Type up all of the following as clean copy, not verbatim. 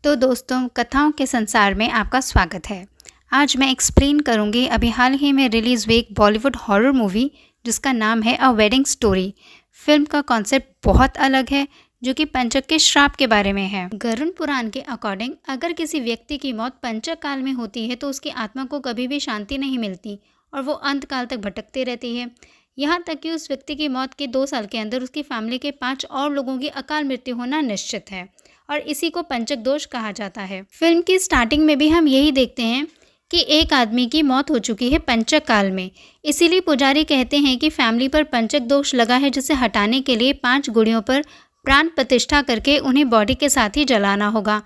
तो दोस्तों, कथाओं के संसार में आपका स्वागत है। आज मैं एक्सप्लेन करूंगी अभी हाल ही में रिलीज़ हुई एक बॉलीवुड हॉरर मूवी जिसका नाम है अ वेडिंग स्टोरी। फिल्म का कॉन्सेप्ट बहुत अलग है, जो कि पंचक के श्राप के बारे में है। गरुड़ पुराण के अकॉर्डिंग अगर किसी व्यक्ति की मौत पंचक काल में होती है तो उसकी आत्मा को कभी भी शांति नहीं मिलती और वो अंत काल तक भटकती रहती है। यहाँ तक कि उस व्यक्ति की मौत के 2 साल के अंदर उसकी फैमिली के 5 और लोगों की अकाल मृत्यु होना निश्चित है और इसी को पंचक दोष कहा जाता है। फिल्म की स्टार्टिंग में भी हम यही देखते हैं कि एक आदमी की मौत हो चुकी है पंचक काल में। इसीलिए पुजारी कहते हैं कि फैमिली पर पंचक दोष लगा है, जिसे हटाने के लिए 5 गुड़ियों पर प्राण प्रतिष्ठा करके उन्हें बॉडी के साथ ही जलाना होगा।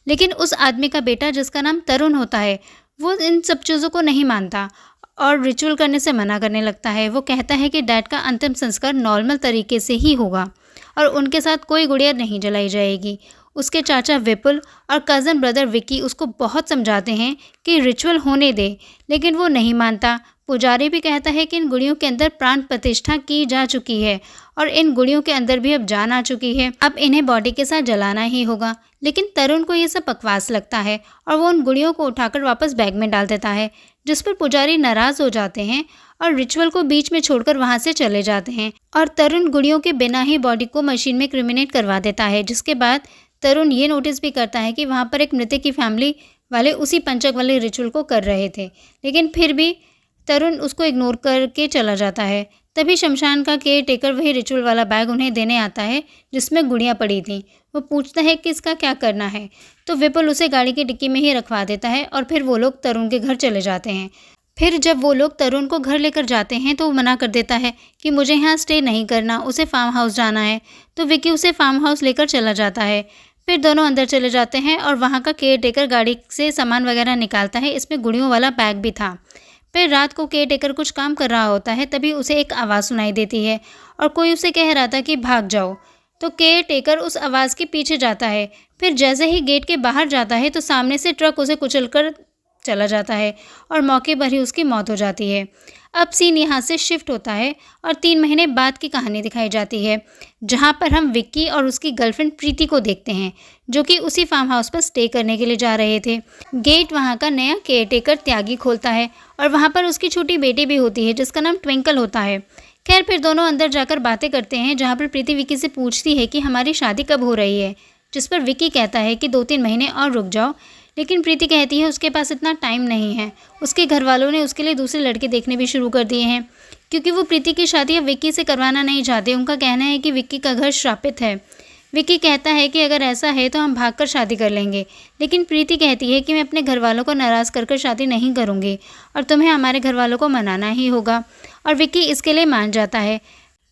लेकिन उस आदमी का बेटा, जिसका नाम तरुण होता है, वो इन सब चीज़ों को नहीं मानता और रिचुअल करने से मना करने लगता है। वो कहता है कि डैड का अंतिम संस्कार नॉर्मल तरीके से ही होगा और उनके साथ कोई गुड़िया नहीं जलाई जाएगी। उसके चाचा विपुल और कज़न ब्रदर विक्की उसको बहुत समझाते हैं कि रिचुअल होने दे, लेकिन वो नहीं मानता। पुजारी भी कहता है कि इन गुड़ियों के अंदर प्राण प्रतिष्ठा की जा चुकी है और इन गुड़ियों के अंदर भी अब जान आ चुकी है, अब इन्हें बॉडी के साथ जलाना ही होगा। लेकिन तरुण को ये सब बकवास लगता है और वो उन गुड़ियों को उठाकर वापस बैग में डाल देता है, जिस पर पुजारी नाराज़ हो जाते हैं और रिचुअल को बीच में छोड़कर वहाँ से चले जाते हैं और तरुण गुड़ियों के बिना ही बॉडी को मशीन में क्रिमिनेट करवा देता है। जिसके बाद तरुण ये नोटिस भी करता है कि वहाँ पर एक मृतक की फैमिली वाले उसी पंचक वाले रिचुअल को कर रहे थे, लेकिन फिर भी तरुण उसको इग्नोर करके चला जाता है। तभी शमशान का केयर टेकर वही रिचुअल वाला बैग उन्हें देने आता है जिसमें गुड़ियाँ पड़ी थीं। वो पूछता है कि इसका क्या करना है, तो विपुल उसे गाड़ी की डिक्की में ही रखवा देता है और फिर वो लोग तरुण के घर चले जाते हैं। फिर जब वो लोग तरुण को घर लेकर जाते हैं तो वो मना कर देता है कि मुझे यहाँ स्टे नहीं करना, उसे फार्म हाउस जाना है। तो विक्की उसे फार्म हाउस लेकर चला जाता है। फिर दोनों अंदर चले जाते हैं और वहाँ का केयर टेकर गाड़ी से सामान वगैरह निकालता है, इसमें गुड़ियों वाला बैग भी था। फिर रात को केयर टेकर कुछ काम कर रहा होता है, तभी उसे एक आवाज़ सुनाई देती है और कोई उसे कह रहा था कि भाग जाओ। तो केयर टेकर उस आवाज़ के पीछे जाता है। फिर जैसे ही गेट के बाहर जाता है तो सामने से ट्रक उसे कुचलकर चला जाता है और मौके पर ही उसकी मौत हो जाती है। अब सीन यहाँ से शिफ्ट होता है और 3 महीने बाद की कहानी दिखाई जाती है, जहाँ पर हम विक्की और उसकी गर्लफ्रेंड प्रीति को देखते हैं, जो कि उसी फार्म हाउस पर स्टे करने के लिए जा रहे थे। गेट वहाँ का नया केयरटेकर त्यागी खोलता है और वहाँ पर उसकी छोटी बेटी भी होती है, जिसका नाम ट्विंकल होता है। खैर, फिर दोनों अंदर जाकर बातें करते हैं, जहाँ पर प्रीति विक्की से पूछती है कि हमारी शादी कब हो रही है, जिस पर विक्की कहता है कि 2-3 महीने और रुक जाओ। लेकिन प्रीति कहती है उसके पास इतना टाइम नहीं है। उसके घर वालों ने उसके लिए दूसरे लड़के देखने भी शुरू कर दिए हैं, क्योंकि वो प्रीति की शादी अब विक्की से करवाना नहीं चाहते। उनका कहना है कि विक्की का घर श्रापित है। विक्की कहता है कि अगर ऐसा है तो हम भागकर शादी कर लेंगे, लेकिन प्रीति कहती है कि मैं अपने घर वालों को नाराज़ कर शादी नहीं करूँगी और तुम्हें हमारे घर वालों को मनाना ही होगा, और विक्की इसके लिए मान जाता है।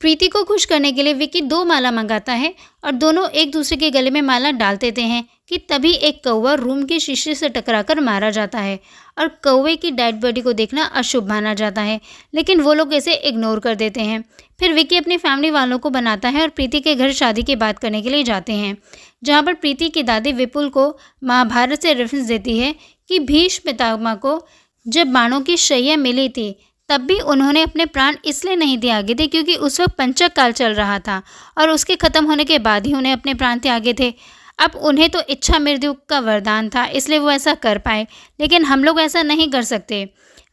प्रीति को खुश करने के लिए विक्की 2 माला मंगाता है और दोनों एक दूसरे के गले में माला डाल देते हैं कि तभी एक कौवा रूम के शीशे से टकराकर मारा जाता है और कौवे की डेड बॉडी को देखना अशुभ माना जाता है, लेकिन वो लोग इसे इग्नोर कर देते हैं। फिर विक्की अपनी फैमिली वालों को बनाता है और प्रीति के घर शादी की बात करने के लिए जाते हैं, जहाँ पर प्रीति की दादी विपुल को महाभारत से रेफरेंस देती है कि भीष्म पितामह को जब बाणों की शैया मिली थी तब भी उन्होंने अपने प्राण इसलिए नहीं त्यागे थे क्योंकि उस वक्त पंचक काल चल रहा था और उसके ख़त्म होने के बाद ही उन्हें अपने प्राण त्यागे थे। अब उन्हें तो इच्छा मृत्यु का वरदान था, इसलिए वो ऐसा कर पाए, लेकिन हम लोग ऐसा नहीं कर सकते।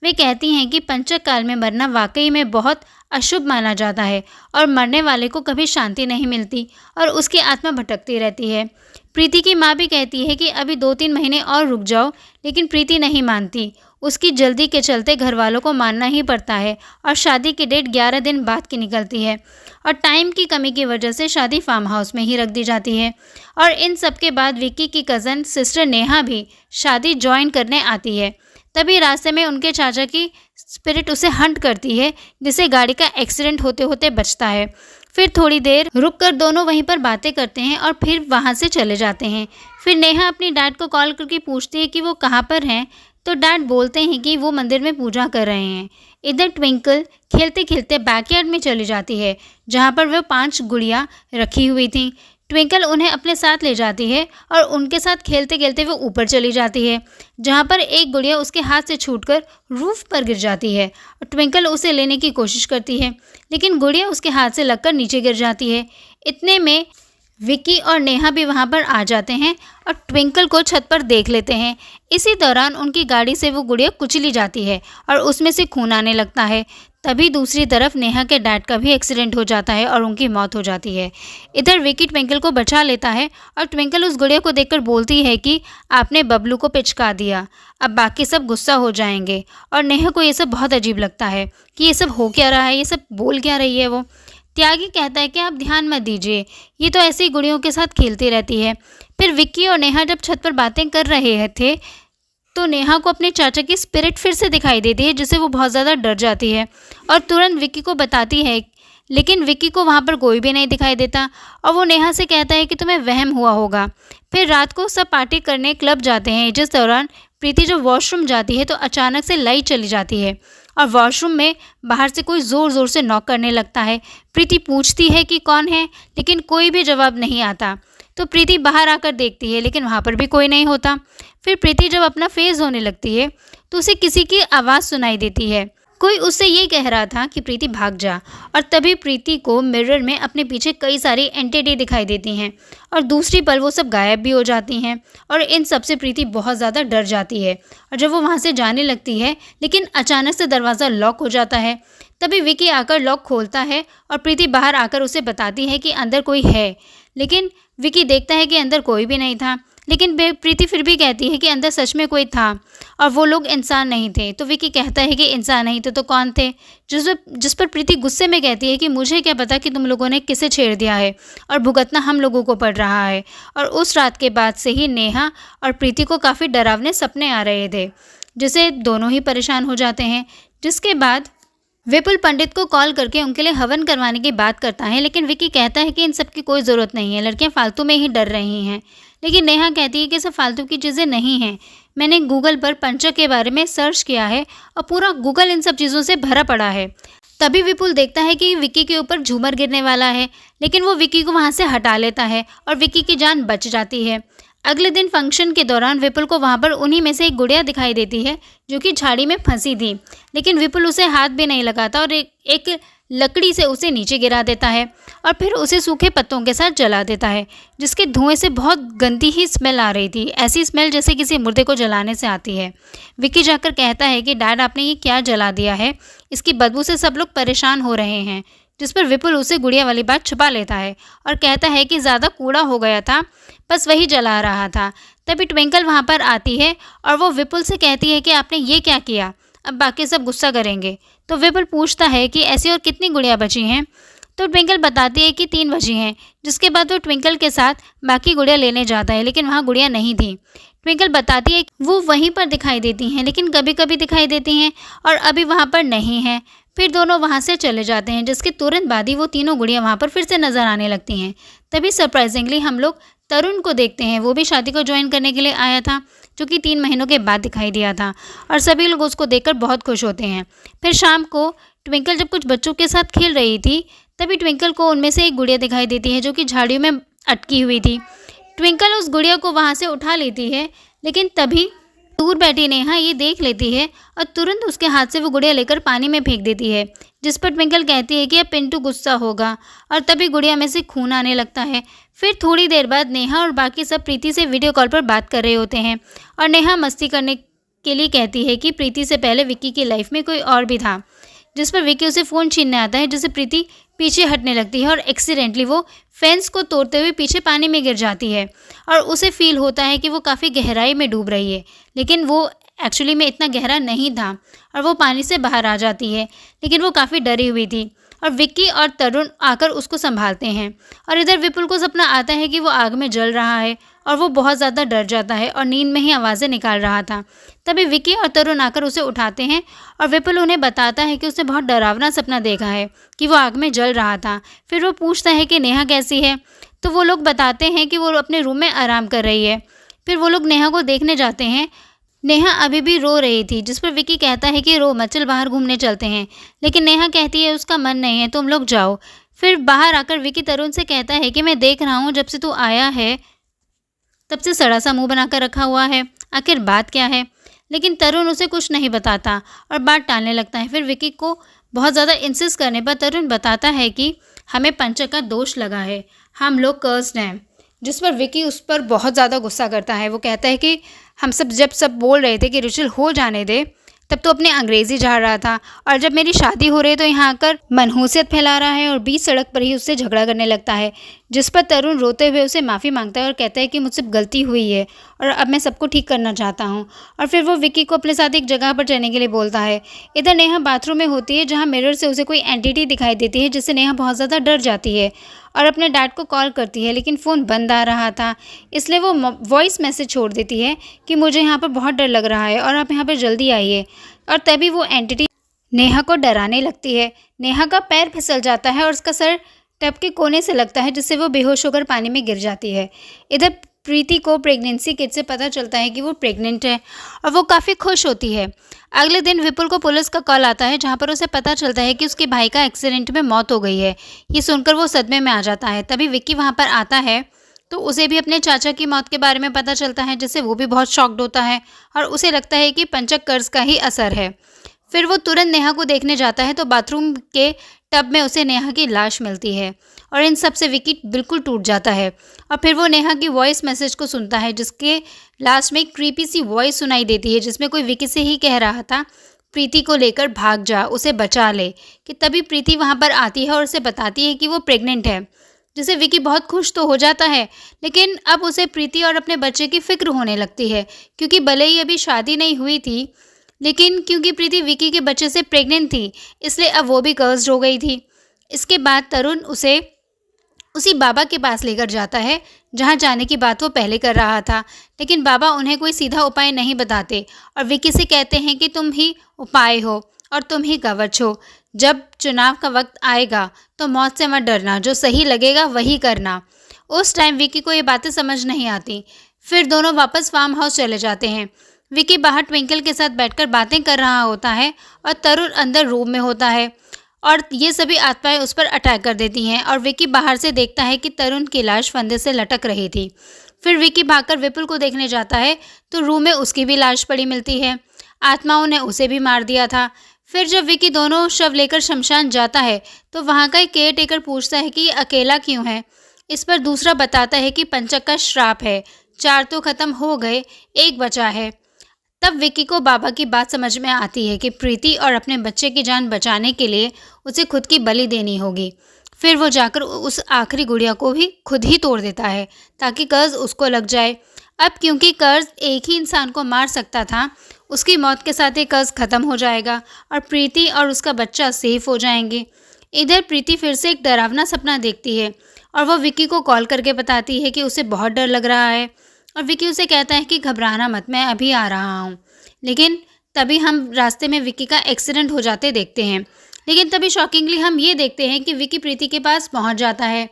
वे कहती हैं कि पंचक काल में मरना वाकई में बहुत अशुभ माना जाता है और मरने वाले को कभी शांति नहीं मिलती और उसकी आत्मा भटकती रहती है। प्रीति की माँ भी कहती है कि अभी 2-3 महीने और रुक जाओ, लेकिन प्रीति नहीं मानती। उसकी जल्दी के चलते घर वालों को मानना ही पड़ता है और शादी की डेट 11 दिन बाद की निकलती है और टाइम की कमी की वजह से शादी फार्म हाउस में ही रख दी जाती है। और इन सब के बाद विक्की की कज़न सिस्टर नेहा भी शादी ज्वाइन करने आती है। तभी रास्ते में उनके चाचा की स्पिरिट उसे हंट करती है, जिससे गाड़ी का एक्सीडेंट होते होते बचता है। फिर थोड़ी देर रुककर दोनों वहीं पर बातें करते हैं और फिर वहाँ से चले जाते हैं। फिर नेहा अपनी डैड को कॉल करके पूछती है कि वो कहाँ पर हैं, तो डैड बोलते हैं कि वो मंदिर में पूजा कर रहे हैं। इधर ट्विंकल खेलते खेलते बैकयार्ड में चली जाती है, जहाँ पर वह 5 गुड़ियाँ रखी हुई थीं। ट्विंकल उन्हें अपने साथ ले जाती है और उनके साथ खेलते खेलते वो ऊपर चली जाती है, जहाँ पर एक गुड़िया उसके हाथ से छूटकर रूफ पर गिर जाती है और ट्विंकल उसे लेने की कोशिश करती है, लेकिन गुड़िया उसके हाथ से लगकर नीचे गिर जाती है। इतने में विक्की और नेहा भी वहाँ पर आ जाते हैं और ट्विंकल को छत पर देख लेते हैं। इसी दौरान उनकी गाड़ी से वो गुड़िया कुचली जाती है और उसमें से खून आने लगता है। तभी दूसरी तरफ नेहा के डैड का भी एक्सीडेंट हो जाता है और उनकी मौत हो जाती है। इधर विक्की ट्विंकल को बचा लेता है और ट्विंकल उस गुड़िया को देखकर बोलती है कि आपने बबलू को पिचका दिया, अब बाकी सब गुस्सा हो जाएंगे। और नेहा को ये सब बहुत अजीब लगता है कि ये सब हो क्या रहा है, ये सब बोल क्या रही है वो। त्यागी कहता है कि आप ध्यान मत दीजिए, ये तो ऐसे ही गुड़ियों के साथ खेलती रहती है। फिर विक्की और नेहा जब छत पर बातें कर रहे थे तो नेहा को अपने चाचा की स्पिरिट फिर से दिखाई देती है, जिससे वो बहुत ज़्यादा डर जाती है और तुरंत विक्की को बताती है। लेकिन विक्की को वहाँ पर कोई भी नहीं दिखाई देता और वो नेहा से कहता है कि तुम्हें वहम हुआ होगा। फिर रात को सब पार्टी करने क्लब जाते हैं, जिस दौरान प्रीति जब वॉशरूम जाती है तो अचानक से लाइट चली जाती है और वॉशरूम में बाहर से कोई ज़ोर ज़ोर से नॉक करने लगता है। प्रीति पूछती है कि कौन है, लेकिन कोई भी जवाब नहीं आता। तो प्रीति बाहर आकर देखती है, लेकिन वहाँ पर भी कोई नहीं होता। फिर प्रीति जब अपना फेस होने लगती है तो उसे किसी की आवाज़ सुनाई देती है। कोई उससे ये कह रहा था कि प्रीति भाग जा। और तभी प्रीति को मिरर में अपने पीछे कई सारी एंटिटी दिखाई देती हैं और दूसरी पल वो सब गायब भी हो जाती हैं और इन सब से प्रीति बहुत ज़्यादा डर जाती है। और जब वो वहाँ से जाने लगती है, लेकिन अचानक से दरवाज़ा लॉक हो जाता है। तभी विक्की आकर लॉक खोलता है और प्रीति बाहर आकर उसे बताती है कि अंदर कोई है, लेकिन विक्की देखता है कि अंदर कोई भी नहीं था। लेकिन प्रीति फिर भी कहती है कि अंदर सच में कोई था और वो लोग इंसान नहीं थे। तो विक्की कहता है कि इंसान नहीं थे तो कौन थे, जिस पर प्रीति गुस्से में कहती है कि मुझे क्या पता कि तुम लोगों ने किसे छेड़ दिया है और भुगतना हम लोगों को पड़ रहा है। और उस रात के बाद से ही नेहा और प्रीति को काफ़ी डरावने सपने आ रहे थे, जिससे दोनों ही परेशान हो जाते हैं। जिसके बाद विपुल पंडित को कॉल करके उनके लिए हवन करवाने की बात करता है, लेकिन विक्की कहता है कि इन सब की कोई ज़रूरत नहीं है, लड़कियां फालतू में ही डर रही हैं। लेकिन नेहा कहती है कि सब फालतू की चीज़ें नहीं हैं, मैंने गूगल पर पंचक के बारे में सर्च किया है और पूरा गूगल इन सब चीज़ों से भरा पड़ा है। तभी विपुल देखता है कि विक्की के ऊपर झूमर गिरने वाला है, लेकिन वो विक्की को वहाँ से हटा लेता है और विक्की की जान बच जाती है। अगले दिन फंक्शन के दौरान विपुल को वहाँ पर उन्हीं में से एक गुड़िया दिखाई देती है जो कि झाड़ी में फंसी थी, लेकिन विपुल उसे हाथ भी नहीं लगाता और एक लकड़ी से उसे नीचे गिरा देता है और फिर उसे सूखे पत्तों के साथ जला देता है, जिसके धुएं से बहुत गंदी ही स्मेल आ रही थी, ऐसी स्मेल जैसे किसी मुर्दे को जलाने से आती है। विक्की जाकर कहता है कि डैड आपने ये क्या जला दिया है, इसकी बदबू से सब लोग परेशान हो रहे हैं। जिस पर विपुल उसे गुड़िया वाली बात छुपा लेता है और कहता है कि ज़्यादा कूड़ा हो गया था, बस वही जला रहा था। तभी ट्विंकल वहाँ पर आती है और वो विपुल से कहती है कि आपने ये क्या किया, अब बाकी सब गुस्सा करेंगे। तो विपुल पूछता है कि ऐसी और कितनी गुड़िया बची हैं। तो ट्विंकल बताती है कि 3 बची हैं, जिसके बाद वो ट्विंकल के साथ बाकी गुड़िया लेने जाता है, लेकिन वहाँ गुड़िया नहीं थी। ट्विंकल बताती है वो वहीं पर दिखाई देती हैं, लेकिन कभी कभी दिखाई देती हैं और अभी वहाँ पर नहीं हैं। फिर दोनों वहाँ से चले जाते हैं, जिसके तुरंत बाद ही वो तीनों गुड़िया वहाँ पर फिर से नज़र आने लगती हैं। तभी सरप्राइजिंगली हम लोग तरुण को देखते हैं, वो भी शादी को ज्वाइन करने के लिए आया था, जो कि 3 महीनों के बाद दिखाई दिया था और सभी लोग उसको देखकर बहुत खुश होते हैं। फिर शाम को ट्विंकल जब कुछ बच्चों के साथ खेल रही थी, तभी ट्विंकल को उनमें से एक गुड़िया दिखाई देती है जो कि झाड़ियों में अटकी हुई थी। ट्विंकल उस गुड़िया को वहाँ से उठा लेती है, लेकिन तभी दूर बैठी नेहा ये देख लेती है और तुरंत उसके हाथ से वो गुड़िया लेकर पानी में फेंक देती है, जिस पर ट्विंकल कहती है कि अब पिंटू गुस्सा होगा और तभी गुड़िया में से खून आने लगता है। फिर थोड़ी देर बाद नेहा और बाकी सब प्रीति से वीडियो कॉल पर बात कर रहे होते हैं और नेहा मस्ती करने के लिए कहती है कि प्रीति से पहले विक्की की लाइफ में कोई और भी था, जिस पर विक्की उसे फ़ोन छीनने आता है, जिससे प्रीति पीछे हटने लगती है और एक्सीडेंटली वो फेंस को तोड़ते हुए पीछे पानी में गिर जाती है और उसे फील होता है कि वो काफ़ी गहराई में डूब रही है, लेकिन वो एक्चुअली में इतना गहरा नहीं था और वो पानी से बाहर आ जाती है, लेकिन वो काफ़ी डरी हुई थी और विक्की और तरुण आकर उसको संभालते हैं। और इधर विपुल को सपना आता है कि वो आग में जल रहा है और वो बहुत ज़्यादा डर जाता है और नींद में ही आवाज़ें निकाल रहा था। तभी विक्की और तरुण आकर उसे उठाते हैं और विपुल उन्हें बताता है कि उसने बहुत डरावना सपना देखा है कि वो आग में जल रहा था। फिर वो पूछता है कि नेहा कैसी है, तो वो लोग बताते हैं कि वो अपने रूम में आराम कर रही है। फिर वो लोग नेहा को देखने जाते हैं। नेहा अभी भी रो रही थी, जिस पर विक्की कहता है कि रो मत, चल बाहर घूमने चलते हैं, लेकिन नेहा कहती है उसका मन नहीं है, तुम लोग जाओ। फिर बाहर आकर विक्की तरुण से कहता है कि मैं देख रहा हूँ जब से तू आया है तब से सड़ा सा मुंह बनाकर रखा हुआ है, आखिर बात क्या है। लेकिन तरुण उसे कुछ नहीं बताता और बात टालने लगता है। फिर विक्की को बहुत ज़्यादा इंसिस्ट करने पर तरुण बताता है कि हमें पंचक का दोष लगा है, हम लोग कर्स्ड हैं। जिस पर विकी उस पर बहुत ज़्यादा गुस्सा करता है। वो कहता है कि हम जब सब बोल रहे थे कि रिचल हो जाने दे, तब तो अपनी अंग्रेज़ी झाड़ रहा था, और जब मेरी शादी हो रही है तो यहाँ आकर मनहूसियत फैला रहा है और बीच सड़क पर ही उससे झगड़ा करने लगता है। जिस पर तरुण रोते हुए उसे माफ़ी मांगता है और कहता है कि मुझसे गलती हुई है और अब मैं सबको ठीक करना चाहता हूँ। और फिर वो विकी को अपने साथ एक जगह पर जाने के लिए बोलता है। इधर नेहा बाथरूम में होती है, जहाँ मिरर से उसे कोई एंटिटी दिखाई देती है, जिससे नेहा बहुत ज़्यादा डर जाती है और अपने डैड को कॉल करती है, लेकिन फ़ोन बंद आ रहा था। इसलिए वो वॉइस मैसेज छोड़ देती है कि मुझे यहाँ पर बहुत डर लग रहा है और आप यहाँ पर जल्दी आइए। और तभी वो एंटिटी नेहा को डराने लगती है। नेहा का पैर फिसल जाता है और उसका सर टब के कोने से लगता है, जिससे वो बेहोश होकर पानी में गिर जाती है। इधर प्रीति को प्रेगनेंसी किट से पता चलता है कि वो प्रेग्नेंट है और वो काफ़ी खुश होती है। अगले दिन विपुल को पुलिस का कॉल आता है, जहाँ पर उसे पता चलता है कि उसके भाई का एक्सीडेंट में मौत हो गई है। ये सुनकर वो सदमे में आ जाता है। तभी विक्की वहाँ पर आता है तो उसे भी अपने चाचा की मौत के बारे में पता चलता है, जिससे वो भी बहुत शॉक्ड होता है और उसे लगता है कि पंचक कर्ज का ही असर है। फिर वो तुरंत नेहा को देखने जाता है तो बाथरूम के टब में उसे नेहा की लाश मिलती है और इन सब से विकी बिल्कुल टूट जाता है। और फिर वो नेहा की वॉइस मैसेज को सुनता है, जिसके लास्ट में एक क्रीपी सी वॉइस सुनाई देती है, जिसमें कोई विकी से ही कह रहा था प्रीति को लेकर भाग जा, उसे बचा ले। कि तभी प्रीति वहाँ पर आती है और उसे बताती है कि वो प्रेग्नेंट है, जिससे विकी बहुत खुश तो हो जाता है, लेकिन अब उसे प्रीति और अपने बच्चे की फिक्र होने लगती है, क्योंकि भले ही अभी शादी नहीं हुई थी, लेकिन क्योंकि प्रीति विकी के बच्चे से प्रेग्नेंट थी, इसलिए अब वो भी कर्स्ड हो गई थी। इसके बाद तरुण उसे उसी बाबा के पास लेकर जाता है, जहाँ जाने की बात वो पहले कर रहा था, लेकिन बाबा उन्हें कोई सीधा उपाय नहीं बताते और विकी से कहते हैं कि तुम ही उपाय हो और तुम ही कवच हो। जब चुनाव का वक्त आएगा तो मौत से मत डरना, जो सही लगेगा वही करना। उस टाइम विकी को ये बातें समझ नहीं आती। फिर दोनों वापस फार्म हाउस चले जाते हैं। विकी बाहर ट्विंकल के साथ बैठकर बातें कर रहा होता है और तरुण अंदर रूम में होता है और ये सभी आत्माएं उस पर अटैक कर देती हैं और विकी बाहर से देखता है कि तरुण की लाश फंदे से लटक रही थी। फिर विकी भागकर विपुल को देखने जाता है तो रूम में उसकी भी लाश पड़ी मिलती है। आत्माओं ने उसे भी मार दिया था। फिर जब विकी दोनों शव लेकर शमशान जाता है तो वहाँ का एक केयर टेकर पूछता है कि ये अकेला क्यों है। इस पर दूसरा बताता है कि पंचक का श्राप है, 4 तो खत्म हो गए, 1 बचा है। तब विकी को बाबा की बात समझ में आती है कि प्रीति और अपने बच्चे की जान बचाने के लिए उसे खुद की बलि देनी होगी। फिर वो जाकर उस आखिरी गुड़िया को भी खुद ही तोड़ देता है ताकि कर्ज उसको लग जाए। अब क्योंकि कर्ज एक ही इंसान को मार सकता था, उसकी मौत के साथ ही कर्ज खत्म हो जाएगा और प्रीति और उसका बच्चा सेफ हो जाएंगे। इधर प्रीति फिर से एक डरावना सपना देखती है और वो विकी को कॉल करके बताती है कि उसे बहुत डर लग रहा है और विकी उसे कहता है कि घबराना मत, मैं अभी आ रहा हूँ। लेकिन तभी हम रास्ते में विकी का एक्सीडेंट हो जाते देखते हैं। लेकिन तभी शॉकिंगली हम ये देखते हैं कि विकी प्रीति के पास पहुँच जाता है।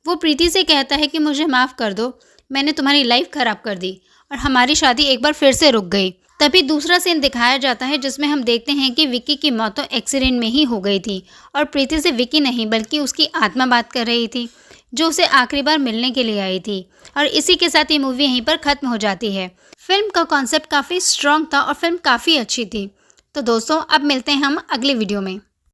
वो प्रीति से कहता है कि मुझे माफ़ कर दो, मैंने तुम्हारी लाइफ ख़राब कर दी और हमारी शादी एक बार फिर से रुक गई। तभी दूसरा सीन दिखाया जाता है जिसमें हम देखते हैं कि विकी की मौत तो एक्सीडेंट में ही हो गई थी और प्रीति से विकी नहीं बल्कि उसकी आत्मा बात कर रही थी, जो उसे आखिरी बार मिलने के लिए आई थी। और इसी के साथ ये मूवी यहीं पर ख़त्म हो जाती है। फिल्म का कॉन्सेप्ट काफ़ी स्ट्रॉन्ग था और फिल्म काफ़ी अच्छी थी। तो दोस्तों अब मिलते हैं हम अगले वीडियो में।